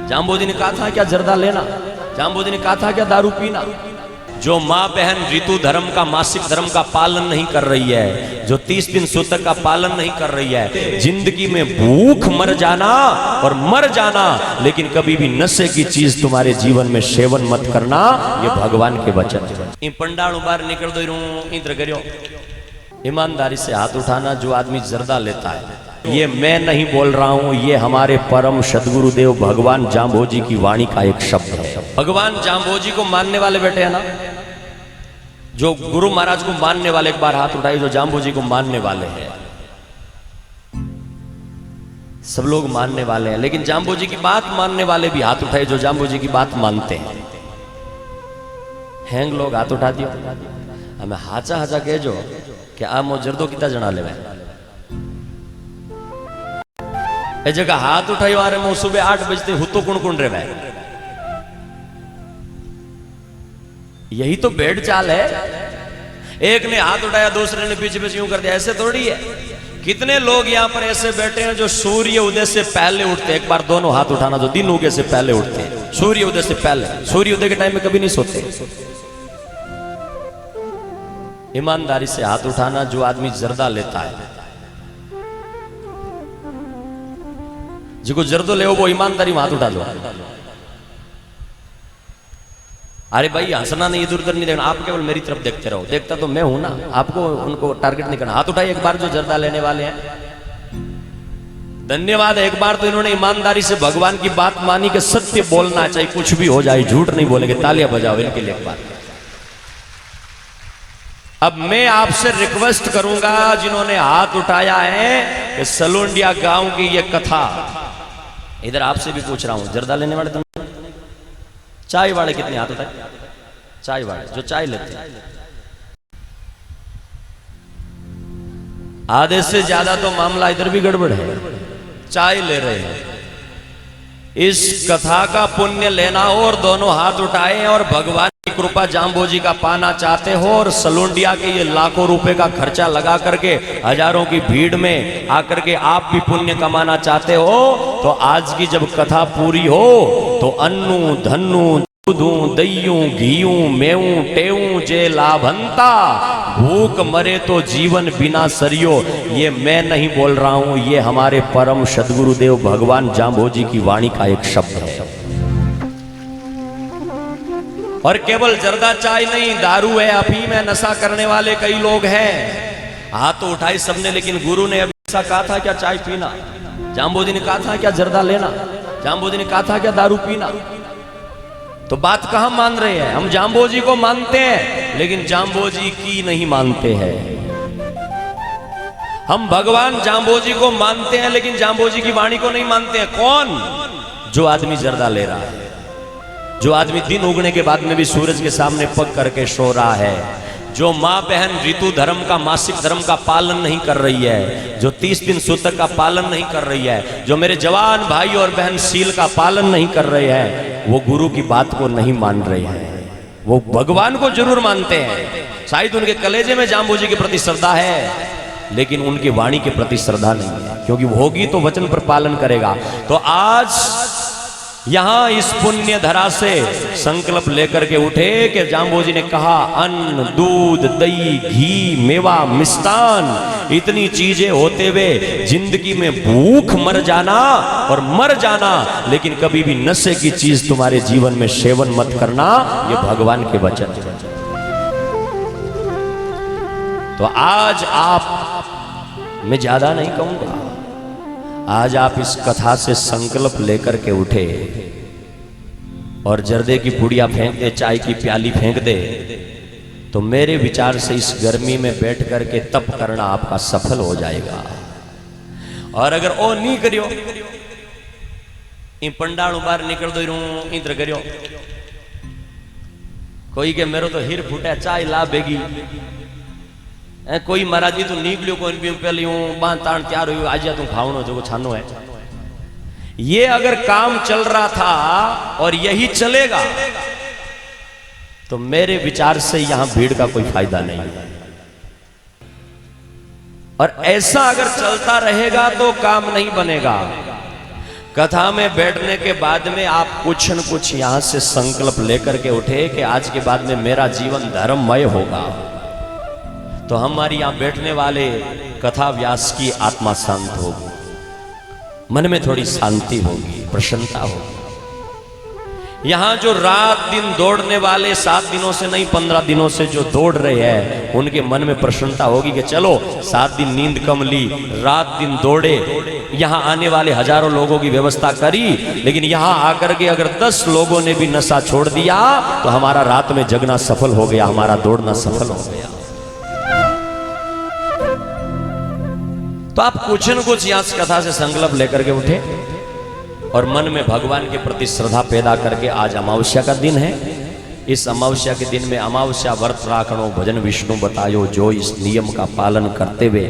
जाम्बोजी ने कहा था क्या जर्दा लेना, जाम्बोजी ने कहा था क्या दारू पीना। जो माँ बहन ऋतु धर्म का, मासिक धर्म का पालन नहीं कर रही है, जो 30 दिन सूतक का पालन नहीं कर रही है, जिंदगी में भूख मर जाना और मर जाना, लेकिन कभी भी नशे की चीज तुम्हारे जीवन में सेवन मत करना, ये भगवान के वचन। इन पंडाणु बाहर निकल दो इंद्र करो, ईमानदारी से हाथ उठाना। जो आदमी जर्दा लेता है, ये मैं नहीं बोल रहा हूं, ये हमारे परम सदगुरुदेव भगवान जाम्बोजी की वाणी का एक शब्द है। भगवान जाम्बोजी को मानने वाले बैठे हैं ना, जो गुरु महाराज को मानने वाले एक बार हाथ उठाए, जो जाम्बोजी को मानने वाले हैं। सब लोग मानने वाले हैं, लेकिन जाम्बोजी की बात मानने वाले भी हाथ उठाए, जो जाम्बोजी की बात मानते हैं। हैंग लोग हाथ उठा दियो, हमें हाचा हाचा कहजो कि आ मो जर्दो कितना जना ले ए जगह हाथ उठायो। अरे मो सुबह 8 बजते हुतो कुण कुण रे भाई, यही तो भेड़ चाल है। एक ने हाथ उठाया, दूसरे ने पीछे पीछे यूं कर दिया, ऐसे थोड़ी है। कितने लोग यहाँ पर ऐसे बैठे हैं जो सूर्य उदय से पहले उठते। एक बार दोनों हाथ उठाना, जो दिन उगे से पहले उठते हैं, सूर्य उदय से पहले। सूर्य उदय के टाइम में कभी नहीं सोते। ईमानदारी से हाथ उठाना। जो आदमी जर्दा लेता है, जिसको जर्दो ले वो ईमानदारी में हाथ उठा दो। अरे भाई हंसना नहीं, इधर उधर नहीं देखना, आप केवल मेरी तरफ देखते रहो। देखता तो मैं हूं ना, आपको उनको टारगेट नहीं करना। हाथ उठाइए एक बार जो जर्दा लेने वाले हैं। धन्यवाद। एक बार तो इन्होंने ईमानदारी से भगवान की बात मानी कि सत्य बोलना चाहिए, कुछ भी हो जाए झूठ नहीं बोलेंगे। तालियां बजाओ इनके लिए एक बार। अब मैं आपसे रिक्वेस्ट करूंगा, जिन्होंने हाथ उठाया है, कि सलुंडिया गांव की ये कथा, इधर आपसे भी पूछ रहा हूं, जर्दा लेने वाले तुम, चाय वाले कितने हाथ उठाए? चाय वाले जो चाय लेते हैं, आधे से ज्यादा तो मामला इधर भी गड़बड़ है, चाय ले रहे हैं। इस कथा का पुण्य लेना हो और दोनों हाथ उठाए और भगवान की कृपा जाम्बोजी का पाना चाहते हो, और सलुंडिया के ये लाखों रुपए का खर्चा लगा करके हजारों की भीड़ में आकर के आप भी पुण्य कमाना चाहते हो, तो आज की जब कथा पूरी हो तो अन्नू धन्नू दूधू दईयूं घीयूं मेवूं टेवूं जे लाभंता, भूख मरे तो जीवन बिना सरियो। ये मैं नहीं बोल रहा हूं, ये हमारे परम सदगुरुदेव भगवान जाम्बोजी की वाणी का एक शब्द है। और केवल जर्दा चाय नहीं, दारू है, अफीम है, नशा करने वाले कई लोग हैं। हाथ तो उठाई सबने, लेकिन गुरु ने अभी ऐसा कहा था क्या चाय पीना, जाम्बोजी ने कहा था क्या जर्दा लेना, जाम्बोजी ने कहा था क्या दारू पीना। तो बात कहां मान रहे हैं? हम जाम्बोजी को मानते हैं, लेकिन जाम्बोजी की नहीं मानते हैं। हम भगवान जाम्बोजी को मानते हैं, लेकिन जाम्बोजी की वाणी को नहीं मानते हैं। कौन? जो आदमी जर्दा ले रहा है, जो आदमी दिन उगने के बाद में भी सूरज के सामने पग करके सो रहा है, जो माँ बहन ऋतु धर्म का, मासिक धर्म का पालन नहीं कर रही है, जो 30 दिन सूतक का पालन नहीं कर रही है, जो मेरे जवान भाई और बहन सील का पालन नहीं कर रहे हैं, वो गुरु की बात को नहीं मान रहे हैं। वो भगवान को जरूर मानते हैं, शायद उनके कलेजे में जाम्बोजी के प्रति श्रद्धा है, लेकिन उनकी वाणी के प्रति श्रद्धा नहीं है, क्योंकि वो होगी तो वचन पर पालन करेगा। तो आज यहां इस पुण्य धरा से संकल्प लेकर के उठे कि जाम्बोजी ने कहा, अन्न दूध दही घी मेवा मिष्टान, इतनी चीजें होते हुए जिंदगी में भूख मर जाना और मर जाना, लेकिन कभी भी नशे की चीज तुम्हारे जीवन में सेवन मत करना, ये भगवान के वचन। तो आज आप, मैं ज्यादा नहीं कहूंगा, आज आप इस कथा से संकल्प लेकर के उठे और जर्दे की पुड़िया फेंक दे, चाय की प्याली फेंक दे, तो मेरे विचार से इस गर्मी में बैठ करके तप करना आपका सफल हो जाएगा। और अगर ओ नहीं करियो, इन पंडाणु बाहर निकल दो इंद्र करियो, कोई के मेरे तो हिर फूटा चाय ला बेगी, कोई महाराज जी तू निकलियो कोई पहले बांध ताण तैयार हो आज तू खावनो जो छानो है। ये अगर काम चल रहा था और यही चलेगा, तो मेरे विचार से यहां भीड़ का कोई फायदा नहीं है। और ऐसा अगर चलता रहेगा तो काम नहीं बनेगा। कथा में बैठने के बाद में आप कुछ न कुछ यहां से संकल्प लेकर के उठे कि आज के बाद में मेरा जीवन धर्ममय होगा, तो हमारी यहां बैठने वाले कथा व्यास की आत्मा शांत होगी, मन में थोड़ी शांति होगी, प्रसन्नता होगी। यहां जो रात दिन दौड़ने वाले 7 दिनों से नहीं 15 दिनों से जो दौड़ रहे हैं, उनके मन में प्रसन्नता होगी कि चलो 7 दिन नींद कम ली, रात दिन दौड़े, यहां आने वाले हजारों लोगों की व्यवस्था करी, लेकिन यहां आकर के अगर 10 लोगों ने भी नशा छोड़ दिया तो हमारा रात में जगना सफल हो गया, हमारा दौड़ना सफल हो गया। तो आप कुछ न कुछ यहां कथा से संकल्प लेकर के उठे और मन में भगवान के प्रति श्रद्धा पैदा करके, आज अमावस्या का दिन है, इस अमावस्या के दिन में अमावस्या व्रत राखणो भजन विष्णु बतायो, जो इस नियम का पालन करते हुए